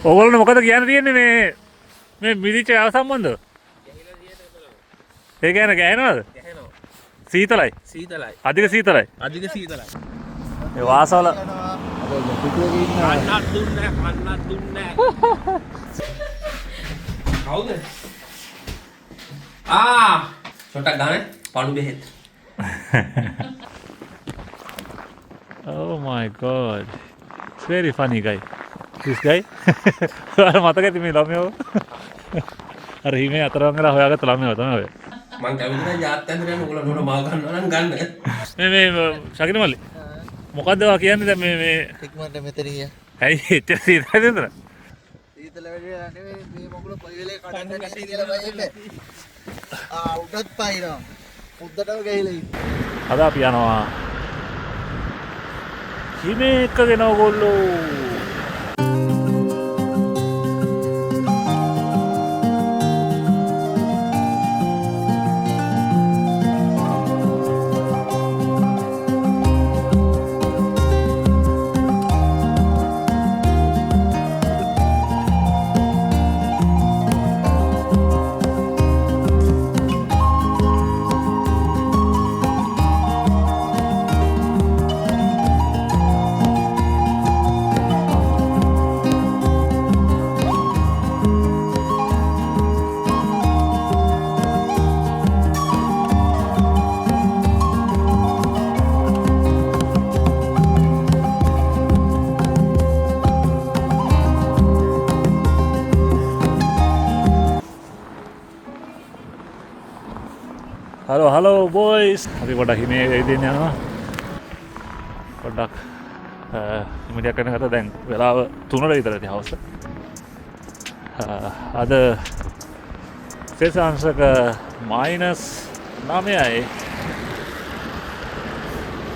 ඕගොල්ලෝ මොකද කියන්න තියෙන්නේ මේ මිදිච්ච ආව සම්බන්ධව? ඒ කියන්නේ ගෑනවද? ගැහෙනවා. සීතලයි. සීතලයි. අධික සීතලයි. අධික සීතලයි. ඒ වාසවල කන්නත් දුන්නේ කවුද? චොට්ටක් ගන්න පණු බෙහෙත්. Oh my god. It's very funny guy. This guy. මතක ඇති මේ ළමයෝ. අර හිමේ අතරම වෙලා හොයාගත්ත ළමයෝ තමයි ඔය. මං කැමති නැහැ යාත්තෙන්ද යන ඔයගොල්ලෝ නෝන මාව ගන්නවා නම් ගන්න. මේ ශකින මල්ලි. මොකද්ද ඔයා කියන්නේ දැන් මේ ඉක්මනට මෙතනිය. ඇයි එච්චර සීතලද නේද? සීතල වැඩි නෙවෙයි මේ මොකද කොයි වෙලේ කඩන්න නැති කියලා බයෙන්නේ. උඩත් පයින්නවා. උද්දටම ගිහිලා ඉන්නේ. අද අපි යනවා. හිමේ එක්කගෙන ඕගොල්ලෝ. Hello boys. අපි පොඩක් හිමේ ඉදින් යනවා. පොඩක් හිමඩියක් කරන කතා දැන් වෙලාව 3ට විතර ඇති හවස. අද සෙසාංශක -9යි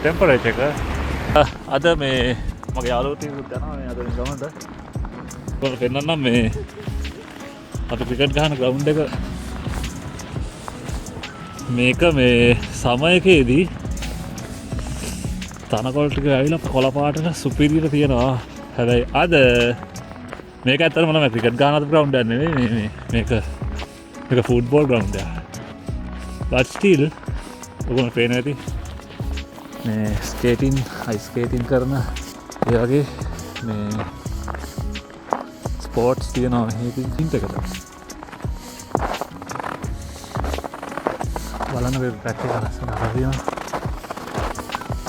ටෙම්පරේචර් එක. අද මේ මගේ යාළුවෝ ටිකක් යනවා මේ අද ගමන්ට. කොහොමද පෙන්නන්නම් මේ අද ක්‍රිකට් ගහන ග්‍රවුන්ඩ් එක මේක මේ සමයකේදී තනකොළ ටික ඇවිල්ලා කොළ පාටට සුපිරියට තියෙනවා. හැබැයි අද මේක ඇත්තටම මම ක්‍රිකට් ගහන ග්‍රවුන්ඩ් එකක් නෙවෙයි මේක ෆුට්බෝල් ග්‍රවුන්ඩ් එකක්. but still ඔයගොල්ලෝ පේනවා ඇති මේ ස්කේටින් අයිස් ස්කේටින් කරන ඒ වගේ මේ ස්පෝර්ට්ස් තියෙනවා මේ පින්ට් එකට. බලන්න මේ ට්‍රැක් එක ලස්සන හරියනවා.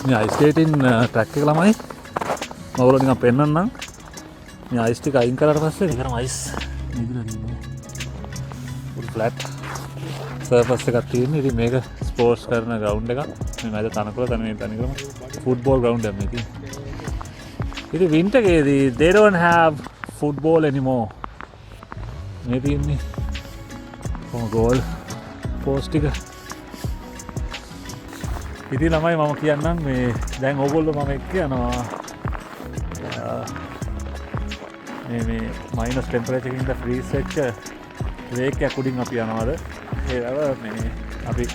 මේ අයිස් ස්කේටින් ට්‍රැක් එක ළමයි මම ඔයගොල්ලෝ නිකන් පෙන්නන්නම්. මේ අයිස් ටික අයින් කරාට පස්සේ නිකන් අයිස් නිදිලා තියෙන්නේ. full flat surface එකක් තියෙන. ඉතින් මේක ස්පෝර්ට්ස් කරන ග්‍රවුන්ඩ් එකක්. මේ මැද තනකොළ තනිකරම ෆුට්බෝල් ග්‍රවුන්ඩ් එකක් මේක. ඉතින් වින්ටර් එකේදී they don't have football anymore. මේ තියෙන්නේ කොහොම ගෝල් පෝස්ට් ටික. ඉතින් ළමයි මම කියන්නම් මේ දැන් ඕගොල්ලෝ මම එක්ක යනවා මේ මයිනස් ටෙම්පරේචර් එකකින් ෆ්‍රීස් වෙච්ච ලේක් එකක් උඩින් අපි යනවාද ඒව මේ අපි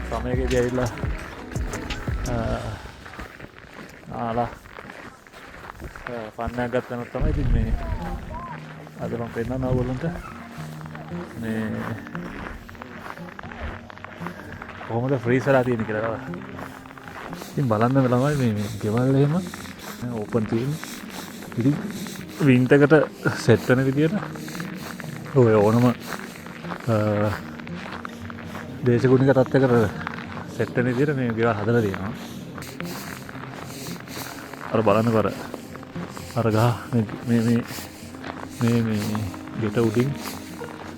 සමයකදී ඇවිල්ලා ආලා ෆන් එකක් ගන්න තමයි. ඉතින් මේ අද මම පෙන්නනවා ඕගොල්ලන්ට මේ කොහොමද ෆ්‍රීස් වෙලා තියෙන්නේ කියලා. ඉතින් බලන්න ළමයි මේ ගෙවල් එහෙම ඕපන් තියෙන්නේ. ඉතින් වින්ටර් එකට සෙට් වෙන විදියට ඔය ඕනම දේශගුණික තත්ත්වයකට සෙට් වෙන විදියට මේ ගෙවල් හදලා තියෙනවා. අර බලන්නකො අර ගහ මේ ගෙට උඩින්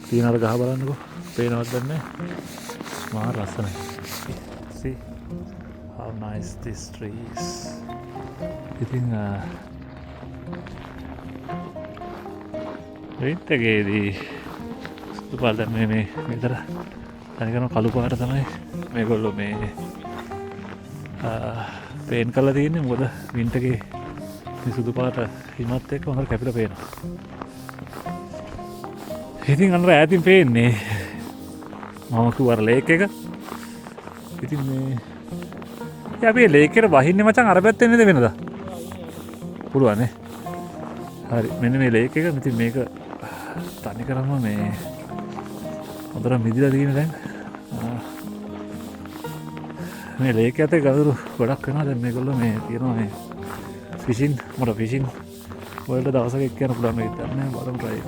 තියෙන අර ගහ බලන්නකො. පේනවද නැහැ? මහා ලස්සනයි. See how nice this tree is. ඉතින් වින්ටර්ගේදී සුපුල් දැන් මේ විතර තනිකරම කළු පාට තමයි මේගොල්ලෝ මේ පේන් කරලා තියෙන්නේ. මොකද වින්ටර්ගේ මේ සුදු පාට හිමත් එක්ක හොඳට කැපිලා පේනවා. ඉතින් අන්න ඈතින් පේන්නේ මම කිව්වා අර ලේක් එක. ඉතින් මේ අපි ලේක් එකට වහින්නේ මචං අර පැත්තෙන් නේද වෙනද? පුළුවන් නේ. හරි මෙන්න මේ ලේක් එක ඉතින් මේක තනි කරම මේ හොඳට මිදිලා තියෙන දැන් මේ ලේක් ඇතේ ගඳුරු ගොඩක් වෙනවා දැන් මේගොල්ලෝ මේ තියෙනවා මේ ෆිෂින් මට ෆිෂින් වලට දවසක එක්ක යන්න පුළුවන් වෙයිද නැහැ බලමු try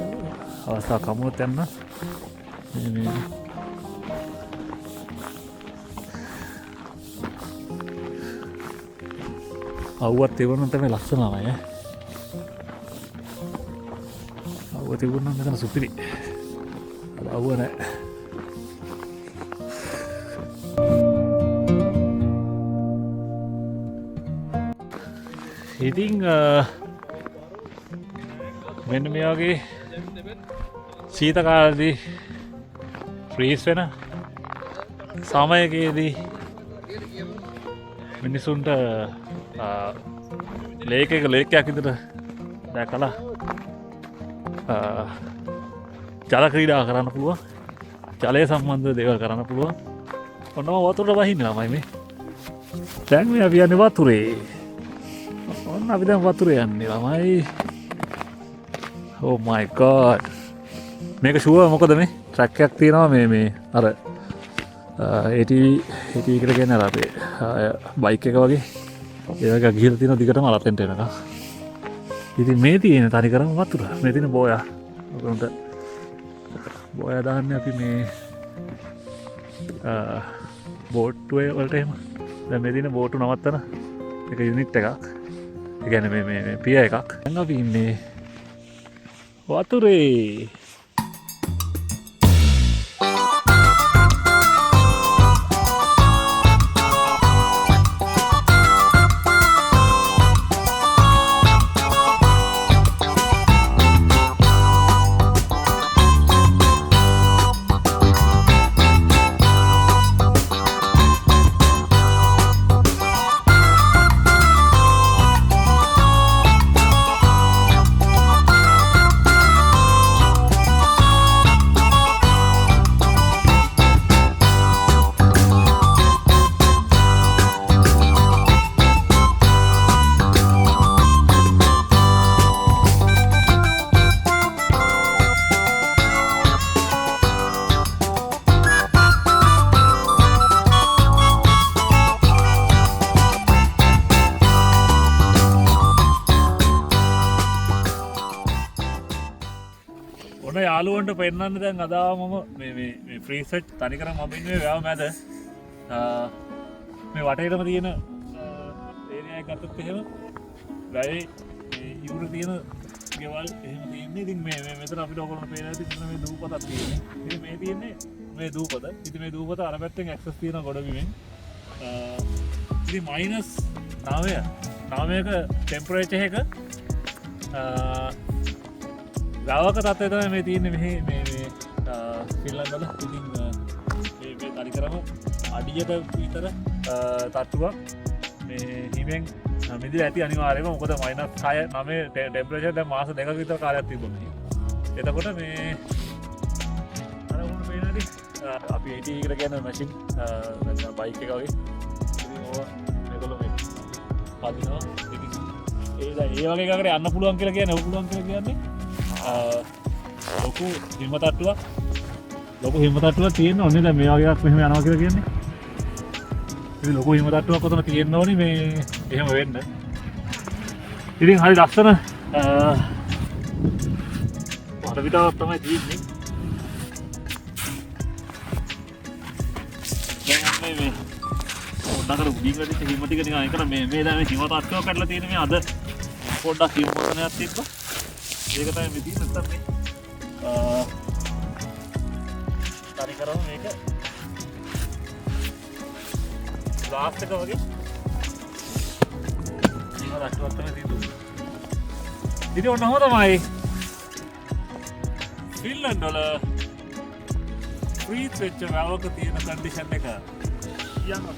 අවස්ථාවක් හමුවත් යන්න මේ අවුවත් තිබුණොත් තමයි ලස්සනමයි ඈ අවුව තිබුණොත් මෙතන සුපිරි අවුව නැහැ ඉතින් මෙන්න මේ වගේ සීත කාලේදී ෆ්‍රීස් වෙන සමයකයේදී මිනිසුන්ට ලේකයක ලේකයක් විදිහට දැකලා ජල ක්‍රීඩා කරන්න පුළුවන් ජලය සම්බන්ධ දේවල් කරන්න පුළුවන් ඔන්නම වතුරට වහින්න ළමයි මේ දැන් මේ අපි යන්නේ වතුරේ ඔන්න අපි දැන් වතුරේ යන්නේ ළමයි oh my god මේක ෂුවර් මොකද මේ ට්‍රැක් එකක් තියෙනවා මේ අර ATV එකට කියන්නේ අර අපේ බයික් එක වගේ ඒක ගිහලා තියෙන දිගටම අලතෙන්ට එනකම් ඉතින් මේ තියෙන තනි කරම වතුර මේ තියෙන බෝයා උන්ට බෝයා දාන්නේ අපි මේ බෝට්ටුවේ වලට එහෙම දැන් මේ තියෙන බෝට්ටු නවත්තන එක යුනිට් එකක් ඒ කියන්නේ මේ පිය එකක් දැන් අපි ඉන්නේ වතුරේ යාළුවන්ට පෙන්නන්න දැන් අදාමම මේ ෆ්‍රීසට් තනිකර මම ඉන්නේ වැව මැද මේ වටේටම තියෙන ඒරියා එක ගත්තොත් එහෙම වැවේ ඉවුර තියෙන ගෙවල් එහෙම තියෙන්නේ ඉතින් මේ මෙතන අපිට ඔයගොල්ලෝ පේන ඇති මේ දූපතක් තියෙන්නේ ඉතින් මේ තියෙන්නේ මේ දූපත ඉතින් මේ දූපත අර පැත්තෙන් ඇක්සස් තියෙන ගොඩබිමෙන් ඉතින් -9ක ටෙම්පරේචර් එක ගාවක තත්ත්වය තමයි මේ තියෙන්නේ මේ ෆින්ලන්ඩ් වල ඉතින් මේ තනිකරම අඩියට විතර තට්ටුවක් මේ හිමෙන් මිදිලා ඇති අනිවාර්යයෙන්ම මොකද -6 ටෙම්පරේචර් දැන් මාස 2ක විතර කාලයක් තිබුණා. එතකොට මේ අර උණු පේනදී අපි ATV එකට කියන මැෂින් නැත්නම් බයික් එක වගේ ඉතින් ඕවා මේගොල්ලෝ මේ පදිනවා ඉතින් ඒ වගේ එකකට යන්න පුළුවන් කියලා කියන්නේ ලොකු හිම තට්ටුවක් තියෙන්න ඕනේ දැන් මේ වගේ එකක් මෙහෙම යනවා කියලා කියන්නේ ඉතින් ලොකු හිම තට්ටුවක් උතන තියෙන්න ඕනේ මේ එහෙම වෙන්න ඉතින් හරි ලස්සන වටපිටාවක් තමයි තියෙන්නේ දැන් මේ පොඩ්ඩක් උඩින් වැඩි හිම ටික නිකන් අය කරා මේ දැන් මේ හිම තට්ටුවක් කඩලා තියෙන මේ අද පොඩ්ඩක් හිම මොතනයක් තිබ්බා ඒක තමයි මේ තියෙන නැත්තම් මේ හරි කරමු මේක ග්ලාස් එක වගේ ඉතින් රට්ටුවක් තමයි තියෙන්නේ ඉතින් ඔන්නම තමයි ෆින්ලන්ඩ් වල ෆ්‍රීස් වෙච්ච වැවක තියෙන කන්ඩිෂන් එක යනවා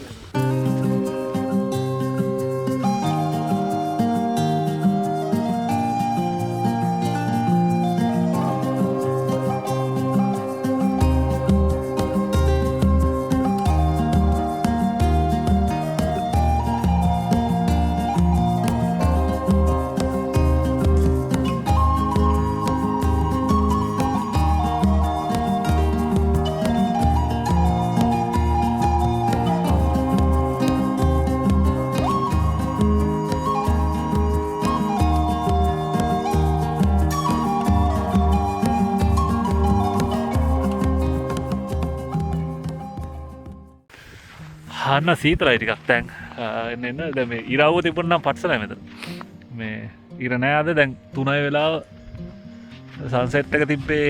අන්න සීතලයි ටිකක් දැන් එන්න දැන් මේ ඉරාවුව තිබුණා නම් පට්සලයි මෙතන මේ ඉර නෑ අද දැන් 3 වෙලාව සන්සෙට් එක තිබ්බේ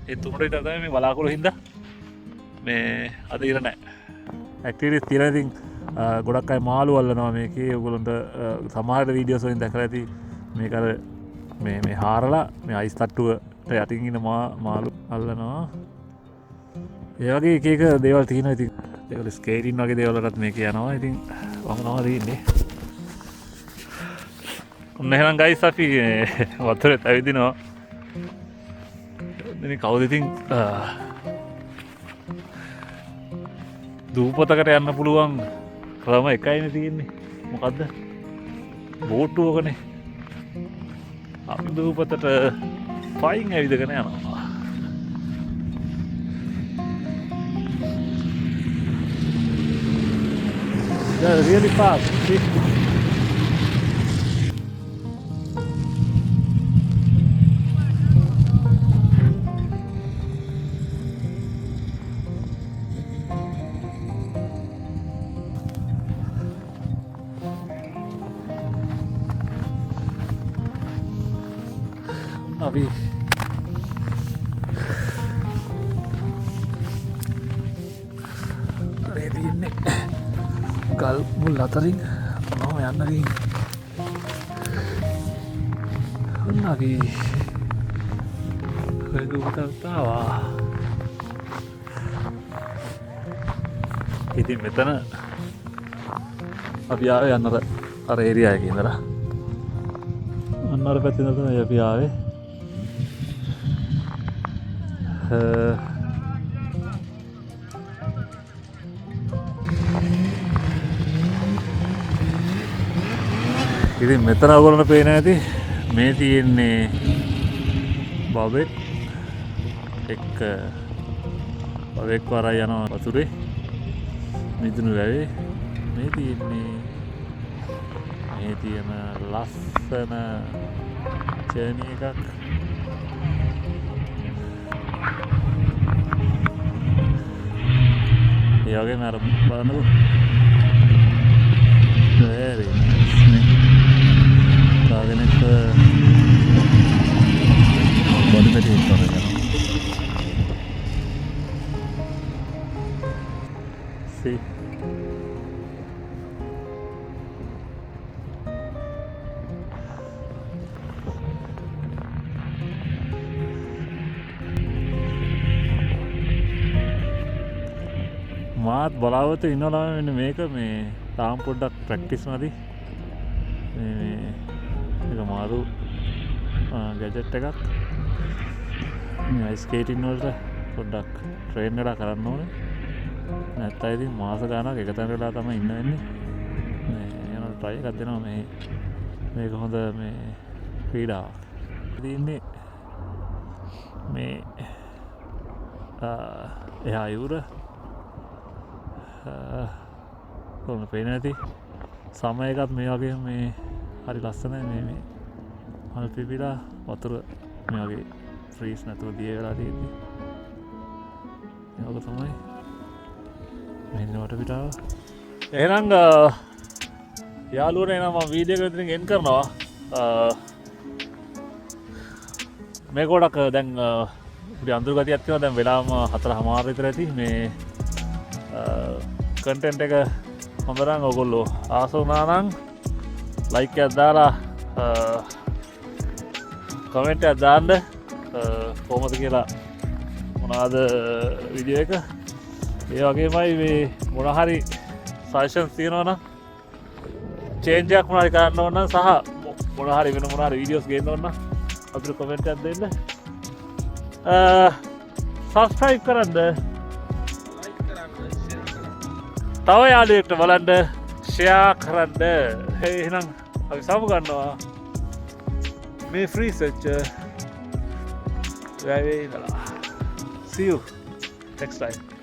ඒ 3ට විතර තමයි මේ බලාකුළු හින්දා මේ අද ඉර නෑ ඇක්ටිවිටිස් තියෙනවා ඉතින් ගොඩක් අය මාළු අල්ලනවා මේකේ ඔයගොල්ලන්ට සමහර වීඩියෝස් වලින් දැකලා ඇති මේක අර මේ හාරලා මේ අයිස් තට්ටුවට යටින් ඉන්න මාළු අල්ලනවා ඒ වගේ එක එක දේවල් තියෙනවා ඉතින් ඒවල ස්කේටින් වගේ දේවල් වලටත් මේක යනවා ඉතින් වමනවා තියෙන්නේ ඔන්න එහෙනම් ගයිස් අපි වතුරේ ඇවිදිනවා ඉතින් කවුද ඉතින් දූපතකට යන්න පුළුවන් ක්‍රම එකයිනේ තියෙන්නේ මොකද්ද බෝට්ටුවකනේ අපි දූපතට පයින් ඇවිදගෙන යනවා Yeah, really fast. See? Abi. Ready ini. ගල් මුල් අතරින් මම යන්නදී ඔන්න අපි දුපතටාවා ඉතින් මෙතන අපි ආවේ යන්නර අර ඒරියා එකේ ඉඳලා අන්න අර පැත්තේ ඉඳලා තමයි අපි ආවේ ඉතින් මෙතන ඔයගොල්ලන්ට පේන ඇති මේ තියෙන්නේ බබෙක් එක්ක බබෙක් වරා යනවා වතුරේ මිදුණු වැවේ මේ තියෙන ලස්සන ජර්නි එකක් ඒ වගේම අර බලන්නකෝ very nice තාගෙනෙක් බොඩි පැටි කරගෙන see මාත් බලාවත ඉන්නවා මෙන්න මේක මේ තාම පොඩ්ඩක් ප්‍රැක්ටිස් නැති මේ මාරු ගැජට් එකක් මේ අයිස් ස්කේටින් වලට පොඩ්ඩක් ට්‍රේන් වෙලා කරන්න ඕනේ නැත්නම් ඉතින් මාස ගානක් එක තැන වෙලා තමයි ඉන්න වෙන්නේ මේ යනවා try එකක් දෙනවා මේක හොඳ මේ ක්‍රීඩාවක් ඉතින්නේ මේ එහා යුර කොහොම පේන්නේ නැති සමයකත් මේ වගේ මේ හරි ලස්සනයි මේ මල් පිපිලා වතුර මේ වගේ ෆ්‍රීස් නැතුව දිය වෙලා තියෙන්නේ ඒක තමයි මෙන්න වටපිටාව එහෙනම් යාළුවනේ නම් මම වීඩියෝ එක විතරින් එන් කරනවා මේ ගොඩක් දැන් පොඩි අඳුරු ගතියක් තියෙනවා දැන් වෙලාවම 4:00 විතර ඇති මේ කන්ටෙන්ට් එක හොඳ නම් ඔයගොල්ලෝ ආස වුණා නම් ලයික් එකක් දාලා කමෙන්ට් එකක් දාන්න කොහොමද කියලා මොනවාද වීඩියෝ එක ඒ වගේමයි මේ මොන හරි සජෙෂන්ස් තියෙනවා නම් චේන්ජ් එකක් මොනවා හරි කරන්න ඕන නම් සහ මොන හරි වෙන මොන හරි වීඩියෝස් ගේන්න ඕන නම් අපිට කමෙන්ට් එකක් දෙන්න සබස්ක්‍රයිබ් කරන්න තව යාළුවෙක්ට බලන්න ෂෙයා කරන්න එහෙනම් අපි සමු ගන්නවා මේ ෆ්‍රීස් වෙච්ච වැවේ ඉඳලා see you next time